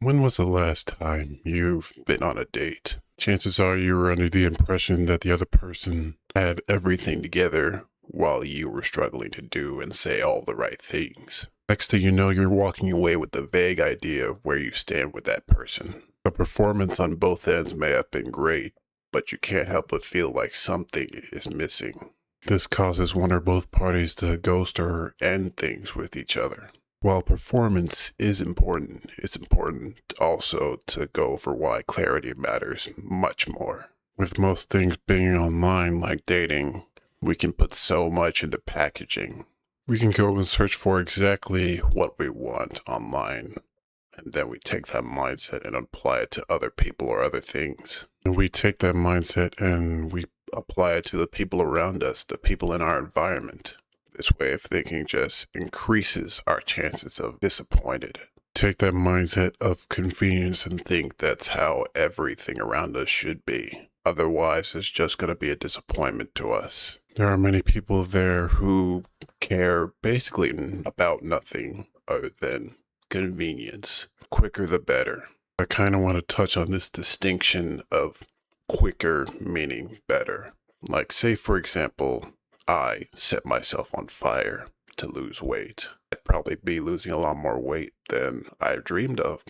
When was the last time you've been on a date? Chances are you were under the impression that the other person had everything together while you were struggling to do and say all the right things. Next thing you know, you're walking away with a vague idea of where you stand with that person. The performance on both ends may have been great, but you can't help but feel like something is missing. This causes one or both parties to ghost or end things with each other. While performance is important, it's important also to go over why clarity matters much more. With most things being online, like dating, we can put so much into packaging. We can go and search for exactly what we want online, and then we take that mindset and apply it to other people or other things. And we take that mindset and we apply it to the people around us, the people in our environment. This way of thinking just increases our chances of disappointed. Take that mindset of convenience and think that's how everything around us should be. Otherwise, it's just going to be a disappointment to us. There are many people there who care basically about nothing other than convenience. Quicker the better. I kind of want to touch on this distinction of quicker meaning better. Like, say, for example, I set myself on fire to lose weight. I'd probably be losing a lot more weight than I dreamed of.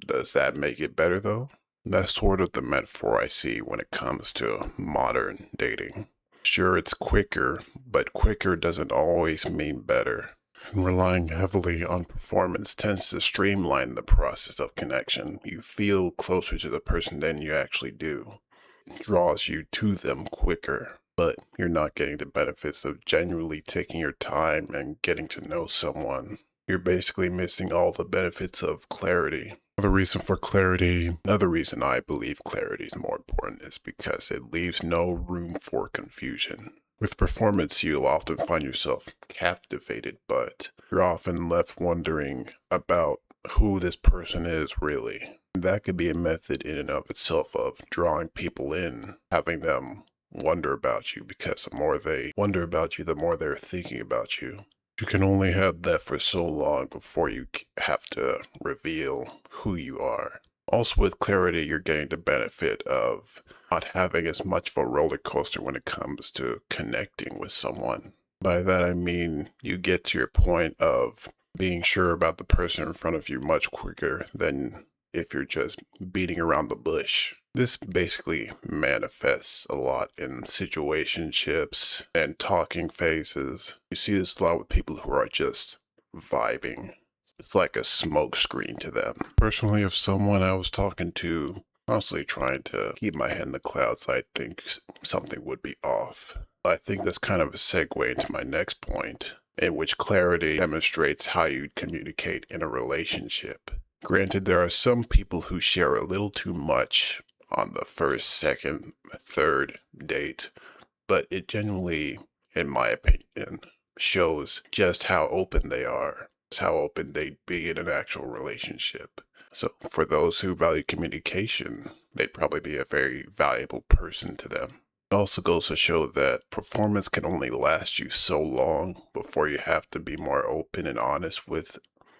Does that make it better though? That's sort of the metaphor I see when it comes to modern dating. Sure, it's quicker, but quicker doesn't always mean better. And relying heavily on performance tends to streamline the process of connection. You feel closer to the person than you actually do. It draws you to them quicker, but you're not getting the benefits of genuinely taking your time and getting to know someone. You're basically missing all the benefits of clarity. Another reason I believe clarity is more important is because it leaves no room for confusion. With performance, you'll often find yourself captivated, but you're often left wondering about who this person is really. That could be a method in and of itself of drawing people in, having them wonder about you, because the more they wonder about you, the more they're thinking about you. You can only have that for so long before you have to reveal who you are. Also, with clarity, you're getting the benefit of not having as much of a roller coaster when it comes to connecting with someone. By that, I mean you get to your point of being sure about the person in front of you much quicker than if you're just beating around the bush. This basically manifests a lot in situationships and talking phases. You see this a lot with people who are just vibing. It's like a smoke screen to them. Personally, if someone I was talking to constantly trying to keep my head in the clouds, I think something would be off. I think that's kind of a segue into my next point, in which clarity demonstrates how you communicate in a relationship. Granted, there are some people who share a little too much on the first, second, third date, but it genuinely, in my opinion, shows just how open they are, how open they'd be in an actual relationship. So for those who value communication, they'd probably be a very valuable person to them. It also goes to show that performance can only last you so long before you have to be more open and honest with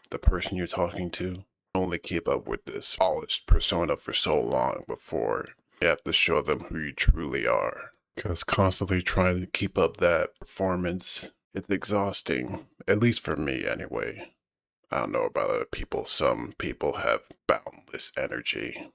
the person you're talking to. Only keep up with this polished persona for so long before you have to show them who you truly are. Because constantly trying to keep up that performance, it's exhausting, at least for me anyway. I don't know about other people. Some people have boundless energy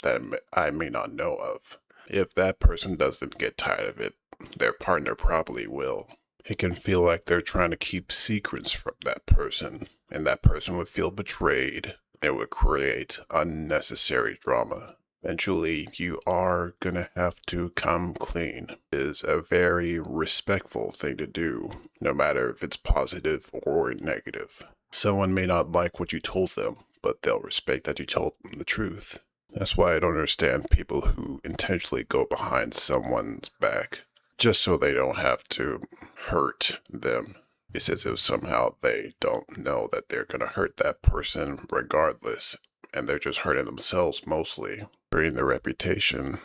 that I may not know of. If that person doesn't get tired of it, their partner probably will. It can feel like they're trying to keep secrets from that person, and that person would feel betrayed. It would create unnecessary drama. Eventually, you are gonna have to come clean. It is a very respectful thing to do, no matter if it's positive or negative. Someone may not like what you told them, but they'll respect that you told them the truth. That's why I don't understand people who intentionally go behind someone's back just so they don't have to hurt them. It's as if somehow they don't know that they're going to hurt that person regardless, and they're just hurting themselves mostly. Hurting their reputation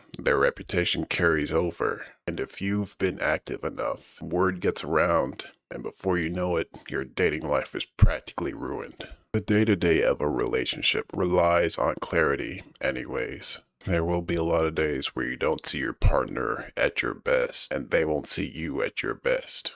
carries over. And if you've been active enough, word gets around, and before you know it, your dating life is practically ruined. The day-to-day of a relationship relies on clarity anyways. There will be a lot of days where you don't see your partner at your best, and they won't see you at your best.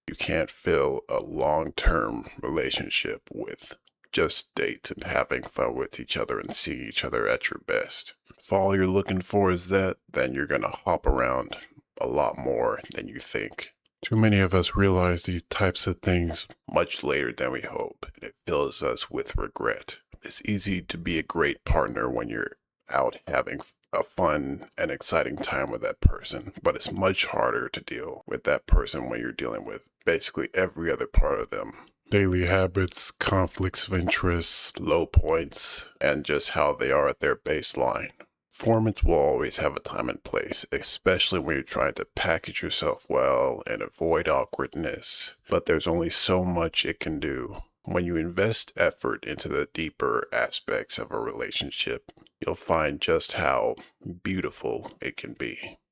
You can't fill a long-term relationship with just dates and having fun with each other and seeing each other at your best. If all you're looking for is that, then you're gonna hop around a lot more than you think. Too many of us realize these types of things much later than we hope, and it fills us with regret. It's easy to be a great partner when you're out having a fun and exciting time with that person, but it's much harder to deal with that person when you're dealing with basically every other part of them. Daily habits, conflicts of interest, low points, and just how they are at their baseline. Performance will always have a time and place, especially when you're trying to package yourself well and avoid awkwardness. But there's only so much it can do. When you invest effort into the deeper aspects of a relationship, you'll find just how beautiful it can be.